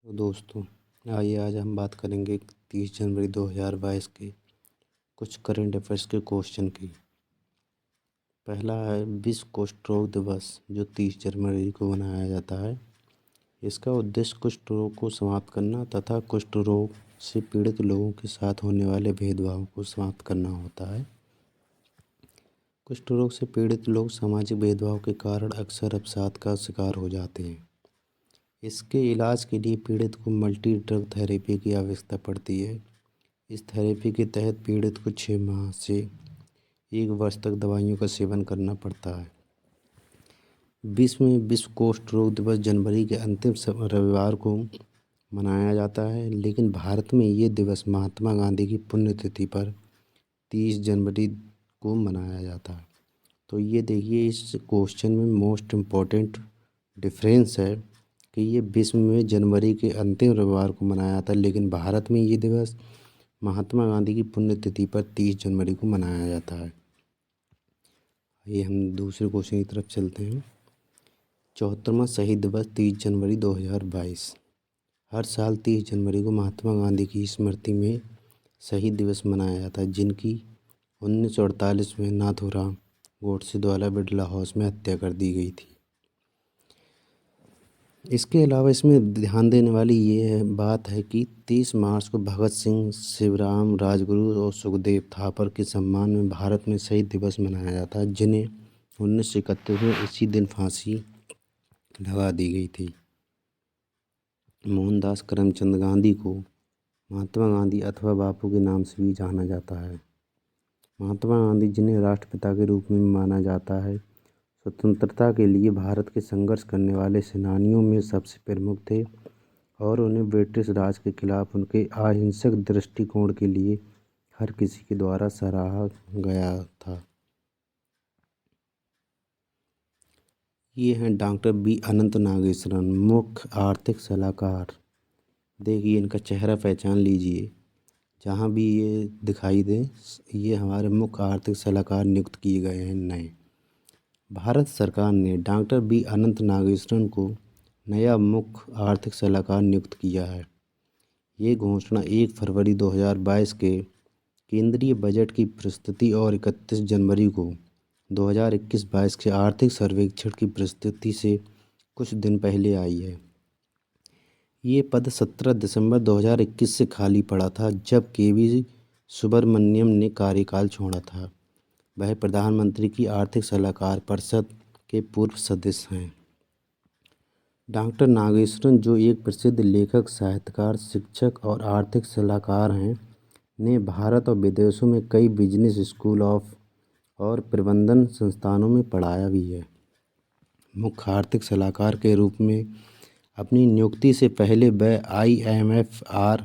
तो दोस्तों, आइए आज हम बात करेंगे 30 जनवरी 2022 के कुछ करंट अफेयर्स के क्वेश्चन की। पहला है विश्व कुष्ठ रोग दिवस, जो 30 जनवरी को मनाया जाता है। इसका उद्देश्य कुष्ठ रोग को समाप्त करना तथा कुष्ठ रोग से पीड़ित लोगों के साथ होने वाले भेदभाव को समाप्त करना होता है। कुष्ठ रोग से पीड़ित लोग सामाजिक भेदभाव के कारण अक्सर अवसाद का शिकार हो जाते हैं। इसके इलाज के लिए पीड़ित को मल्टी ड्रग थेरेपी की आवश्यकता पड़ती है। इस थेरेपी के तहत पीड़ित को 6 माह से 1 वर्ष तक दवाइयों का सेवन करना पड़ता है। विश्व में विश्व कुष्ठ रोग दिवस जनवरी के अंतिम रविवार को मनाया जाता है, लेकिन भारत में ये दिवस महात्मा गांधी की पुण्यतिथि पर 30 जनवरी को मनाया जाता है। तो ये देखिए, इस क्वेश्चन में मोस्ट इम्पॉर्टेंट डिफरेंस है कि ये विश्व में जनवरी के अंतिम रविवार को मनाया जाता है, लेकिन भारत में ये दिवस महात्मा गांधी की पुण्यतिथि पर 30 जनवरी को मनाया जाता है। आइए हम दूसरे क्वेश्चन की तरफ चलते हैं। 74वां शहीद दिवस 30 जनवरी 2022। हर साल 30 जनवरी को महात्मा गांधी की स्मृति में शहीद दिवस मनाया जाता है, जिनकी 1948 में नाथूराम गोडसे द्वारा बिरला हाउस में हत्या कर दी गई थी। इसके अलावा इसमें ध्यान देने वाली ये बात है कि 30 मार्च को भगत सिंह, शिवराम, राजगुरु और सुखदेव थापर के सम्मान में भारत में शहीद दिवस मनाया जाता है, जिन्हें 1931 में इसी दिन फांसी लगा दी गई थी। मोहनदास करमचंद गांधी को महात्मा गांधी अथवा बापू के नाम से भी जाना जाता है। महात्मा गांधी, जिन्हें राष्ट्रपिता के रूप में माना जाता है, स्वतंत्रता के लिए भारत के संघर्ष करने वाले सेनानियों में सबसे प्रमुख थे और उन्हें ब्रिटिश राज के खिलाफ उनके अहिंसक दृष्टिकोण के लिए हर किसी के द्वारा सराहा गया था। ये हैं डॉक्टर बी अनंत नागेश्वरन, मुख्य आर्थिक सलाहकार। देखिए, इनका चेहरा पहचान लीजिए, जहाँ भी ये दिखाई दे, ये हमारे मुख्य आर्थिक सलाहकार नियुक्त किए गए हैं नए। भारत सरकार ने डॉक्टर बी अनंत नागेश्वरन को नया मुख्य आर्थिक सलाहकार नियुक्त किया है। ये घोषणा 1 फरवरी 2022 के केंद्रीय बजट की प्रस्तुति और 31 जनवरी को 2021-22 के आर्थिक सर्वेक्षण की प्रस्तुति से कुछ दिन पहले आई है। ये पद 17 दिसंबर 2021 से खाली पड़ा था, जब केवी सुब्रमण्यम ने कार्यकाल छोड़ा था। वह प्रधानमंत्री की आर्थिक सलाहकार परिषद के पूर्व सदस्य हैं। डॉक्टर नागेश्वरन, जो एक प्रसिद्ध लेखक, साहित्यकार, शिक्षक और आर्थिक सलाहकार हैं, ने भारत और विदेशों में कई बिजनेस स्कूल ऑफ और प्रबंधन संस्थानों में पढ़ाया भी है। मुख्य आर्थिक सलाहकार के रूप में अपनी नियुक्ति से पहले वह IMFR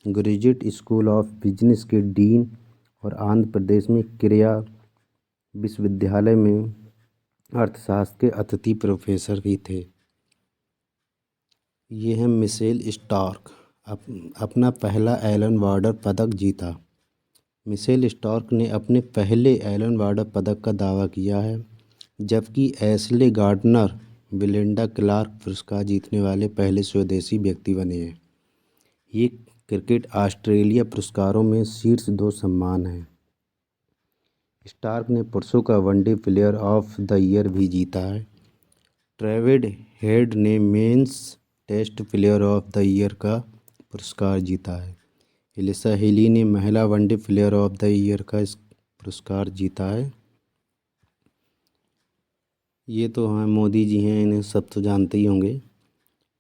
graduate school of business के डीन और आंध्र प्रदेश में किरिया विश्वविद्यालय में अर्थशास्त्र के अतिथि प्रोफेसर भी थे। ये हैं मिशेल स्टार्क, अपना पहला एलन वार्डर पदक जीता। मिशेल स्टार्क ने अपने पहले एलन वार्डर पदक का दावा किया है, जबकि एशले गार्डनर बिलिंडा क्लार्क पुरस्कार जीतने वाले पहले स्वदेशी व्यक्ति बने हैं। ये क्रिकेट ऑस्ट्रेलिया पुरस्कारों में शीर्ष 2 सम्मान हैं। स्टार्क ने पुरुषों का one day player of the year भी जीता है। ट्रेविड हेड ने men's test player of the year का पुरस्कार जीता है। एलिसा हेली ने महिला one day player of the year का पुरस्कार जीता है। ये तो हमें मोदी जी हैं, इन्हें सब तो जानते ही होंगे।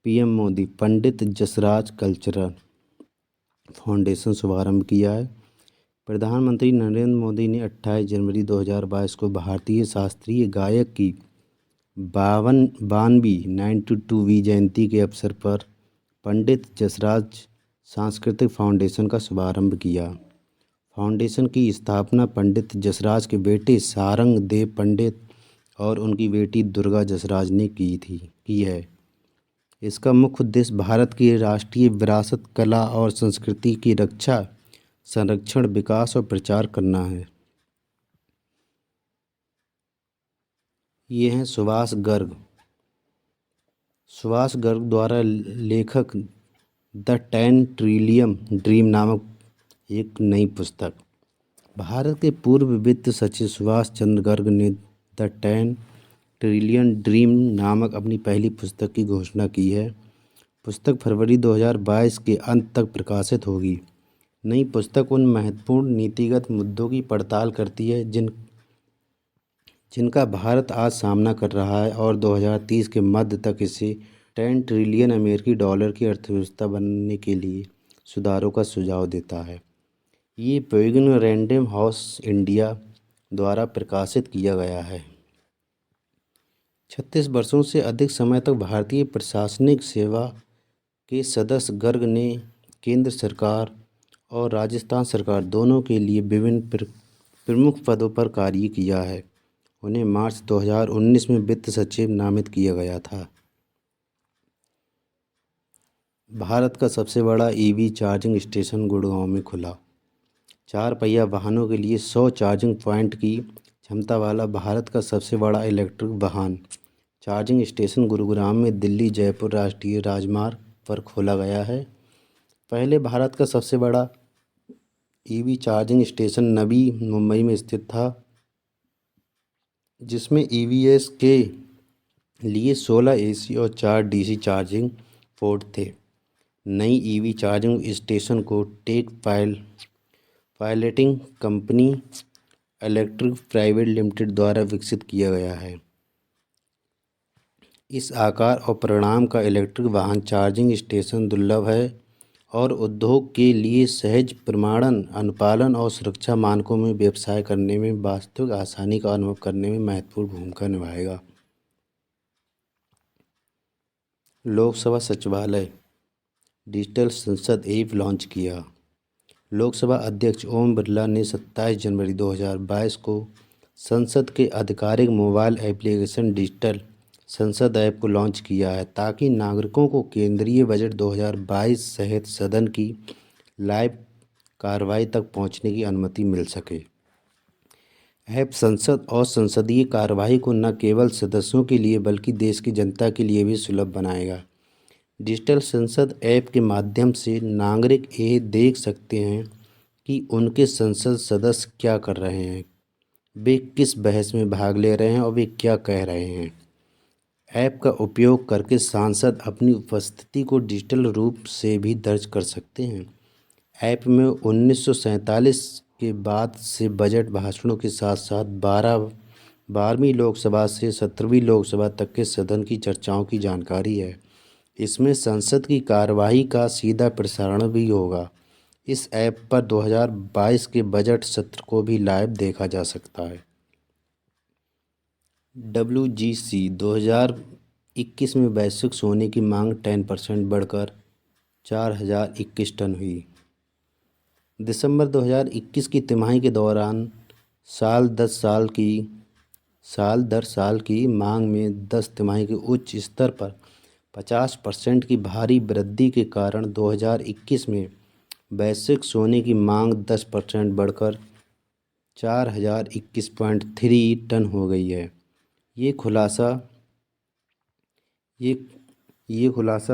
PM Modi Pandit Jasraj cultural foundation शुभारंभ किया है। प्रधानमंत्री नरेंद्र मोदी ने 28 जनवरी 2022 को भारतीय शास्त्रीय गायक की 92वीं जयंती के अवसर पर पंडित जसराज सांस्कृतिक फाउंडेशन का शुभारंभ किया। फाउंडेशन की स्थापना पंडित जसराज के बेटे सारंग देव पंडित और उनकी बेटी दुर्गा जसराज ने की है। इसका मुख्य उद्देश्य भारत की राष्ट्रीय विरासत, कला और संस्कृति की रक्षा, संरक्षण, विकास और प्रचार करना है। ये हैं सुभाष गर्ग। सुभाष गर्ग द्वारा लेखक द 10 ट्रिलियन ड्रीम नामक एक नई पुस्तक। भारत के पूर्व वित्त सचिव सुभाष चंद्र गर्ग ने द 10 ट्रिलियन ड्रीम नामक अपनी पहली पुस्तक की घोषणा की है। पुस्तक फरवरी 2022 के अंत तक प्रकाशित होगी। नई पुस्तक उन महत्वपूर्ण नीतिगत मुद्दों की पड़ताल करती है जिनका भारत आज सामना कर रहा है और 2030 के मध्य तक इसे 10 ट्रिलियन अमेरिकी डॉलर की अर्थव्यवस्था बनने के लिए सुधारों का सुझाव देता है। ये पेंगुइन रैंडम हाउस इंडिया द्वारा प्रकाशित किया गया है। 36 वर्षों से अधिक समय तक भारतीय प्रशासनिक सेवा के सदस्य गर्ग ने केंद्र सरकार और राजस्थान सरकार दोनों के लिए विभिन्न प्रमुख पदों पर कार्य किया है। उन्हें मार्च 2019 में वित्त सचिव नामित किया गया था। भारत का सबसे बड़ा ईवी चार्जिंग स्टेशन गुड़गांव में खुला। 4 पहिया वाहनों के लिए 100 चार्जिंग पॉइंट की क्षमता वाला भारत का सबसे बड़ा इलेक्ट्रिक वाहन चार्जिंग स्टेशन गुरुग्राम में दिल्ली जयपुर राष्ट्रीय राजमार्ग पर खोला गया है। पहले भारत का सबसे बड़ा EV charging station Navi Mumbai में स्थित था, जिसमें ईवीएस के लिए 16 एसी और 4 डीसी चार्जिंग पोर्ट थे। नई ईवी चार्जिंग स्टेशन को tech piloting company electric private limited द्वारा विकसित किया गया है। इस आकार और परिणाम का इलेक्ट्रिक वाहन चार्जिंग स्टेशन दुर्लभ है और उद्योग के लिए सहज प्रमाणन, अनुपालन और सुरक्षा मानकों में व्यवसाय करने में वास्तविक आसानी का अनुभव करने में महत्वपूर्ण भूमिका निभाएगा। लोकसभा सचिवालय डिजिटल संसद ऐप लॉन्च किया। लोकसभा अध्यक्ष ओम बिरला ने 27 जनवरी 2022 को संसद के आधिकारिक मोबाइल एप्लीकेशन डिजिटल संसद ऐप को लॉन्च किया है, ताकि नागरिकों को केंद्रीय बजट 2022 सहित सदन की लाइव कार्रवाई तक पहुंचने की अनुमति मिल सके। ऐप संसद और संसदीय कार्यवाही को न केवल सदस्यों के लिए बल्कि देश की जनता के लिए भी सुलभ बनाएगा। डिजिटल संसद ऐप के माध्यम से नागरिक ये देख सकते हैं कि उनके संसद सदस्य क्या कर रहे हैं, वे किस बहस में भाग ले रहे हैं और वे क्या कह रहे हैं। ऐप का उपयोग करके सांसद अपनी उपस्थिति को डिजिटल रूप से भी दर्ज कर सकते हैं। ऐप में 1947 के बाद से बजट भाषणों के साथ साथ 12वीं लोकसभा से 17वीं लोकसभा तक के सदन की चर्चाओं की जानकारी है। इसमें संसद की कार्यवाही का सीधा प्रसारण भी होगा। इस ऐप पर 2022 के बजट सत्र को भी लाइव देखा जा सकता है। WGC 2021 में वैश्विक सोने की मांग 10% बढ़कर 4021 टन हुई। दिसंबर 2021 की तिमाही के दौरान साल दर साल की मांग में 10 तिमाही के उच्च स्तर पर 50% की भारी वृद्धि के कारण 2021 में वैश्विक सोने की मांग 10% बढ़कर 4021.3 टन हो गई है। ये खुलासा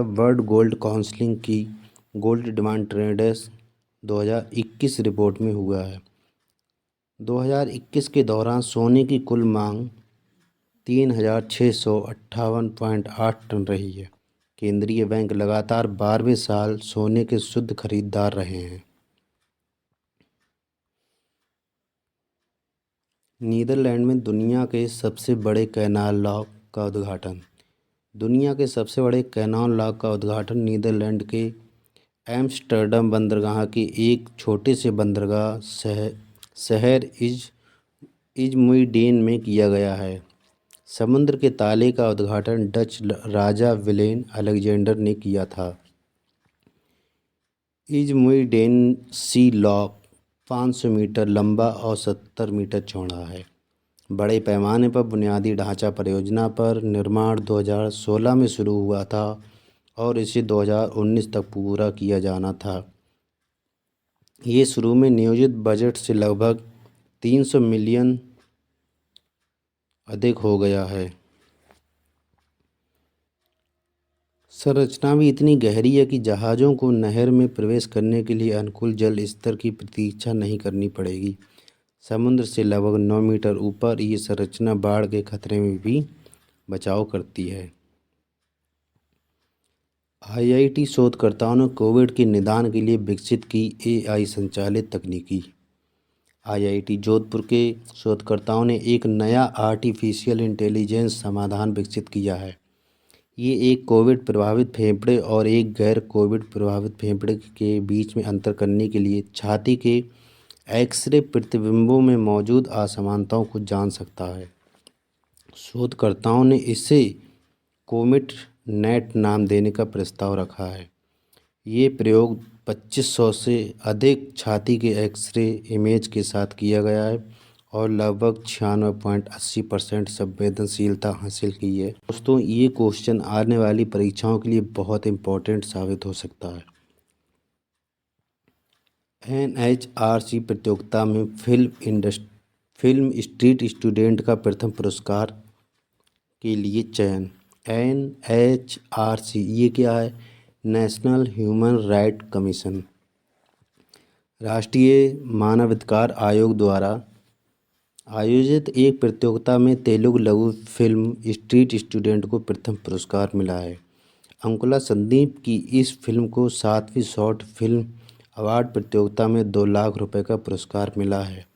वर्ल्ड गोल्ड काउंसिल की गोल्ड डिमांड ट्रेंड्स 2021 रिपोर्ट में हुआ है। 2021 के दौरान सोने की कुल मांग 3658.8 टन रही है। केंद्रीय बैंक लगातार 12वें साल सोने के शुद्ध खरीदार रहे हैं। नीदरलैंड में दुनिया के सबसे बड़े कैनाल लॉक का उद्घाटन। दुनिया के सबसे बड़े कैनाल लॉक का उद्घाटन नीदरलैंड के एम्स्टर्डम बंदरगाह के एक छोटे से बंदरगाह शहर इज़मुइडेन में किया गया है। समुद्र के ताले का उद्घाटन डच राजा विलेम अलेक्जेंडर ने किया था। इज़मुइडेन सी लॉक 500 मीटर लंबा और 70 मीटर चौड़ा है। बड़े पैमाने पर बुनियादी ढांचा परियोजना पर निर्माण 2016 में शुरू हुआ था और इसे 2019 तक पूरा किया जाना था। ये शुरू में नियोजित बजट से लगभग 300 मिलियन अधिक हो गया है। संरचना भी इतनी गहरी है कि जहाज़ों को नहर में प्रवेश करने के लिए अनुकूल जल स्तर की प्रतीक्षा नहीं करनी पड़ेगी। समुद्र से लगभग 9 मीटर ऊपर ये संरचना बाढ़ के खतरे में भी बचाव करती है। आईआईटी शोधकर्ताओं ने कोविड के निदान के लिए विकसित की एआई संचालित तकनीकी। आईआईटी जोधपुर के शोधकर्ताओं ने एक नया आर्टिफिशियल इंटेलिजेंस समाधान विकसित किया है। ये एक कोविड प्रभावित फेफड़े और एक गैर कोविड प्रभावित फेफड़े के बीच में अंतर करने के लिए छाती के एक्स-रे प्रतिबिंबों में मौजूद असमानताओं को जान सकता है। शोधकर्ताओं ने इसे कोमिट नेट नाम देने का प्रस्ताव रखा है। ये प्रयोग 2500 से अधिक छाती के एक्स-रे इमेज के साथ किया गया है और लगभग 96.80% संवेदनशीलता हासिल की है। दोस्तों, ये क्वेश्चन आने वाली परीक्षाओं के लिए बहुत इम्पोर्टेंट साबित हो सकता है। एनएचआरसी प्रतियोगिता में फिल्म स्ट्रीट स्टूडेंट का प्रथम पुरस्कार के लिए चयन। एनएचआरसी ये क्या है? नेशनल ह्यूमन राइट कमीशन, राष्ट्रीय मानवाधिकार आयोग द्वारा आयोजित एक प्रतियोगिता में तेलुगु लघु फिल्म स्ट्रीट स्टूडेंट को प्रथम पुरस्कार मिला है। अंकुला संदीप की इस फिल्म को 7वीं शॉर्ट फिल्म अवार्ड प्रतियोगिता में 2 लाख रुपए का पुरस्कार मिला है।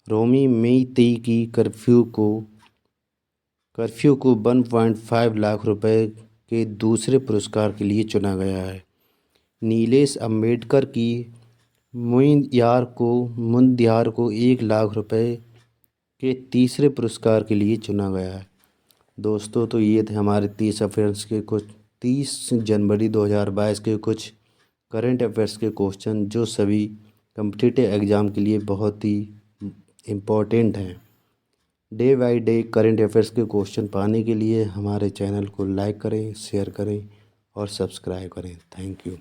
रोमी मेईतेई की कर्फ्यू को 1.5 लाख रुपए के दूसरे पुरस्कार के लिए चुना गया है। नीलेश अम्बेडकर की मुंद्यार को 1 लाख रुपए के तीसरे पुरस्कार के लिए चुना गया है। दोस्तों, तो ये थे हमारे 30 जनवरी 2022 के कुछ करंट अफेयर्स के क्वेश्चन जो सभी कम्पिटिटिव एग्ज़ाम के लिए बहुत ही इम्पोर्टेंट हैं। Day by day current affairs के क्वेश्चन पाने के लिए हमारे चैनल को लाइक करें, शेयर करें और सब्सक्राइब करें। Thank you.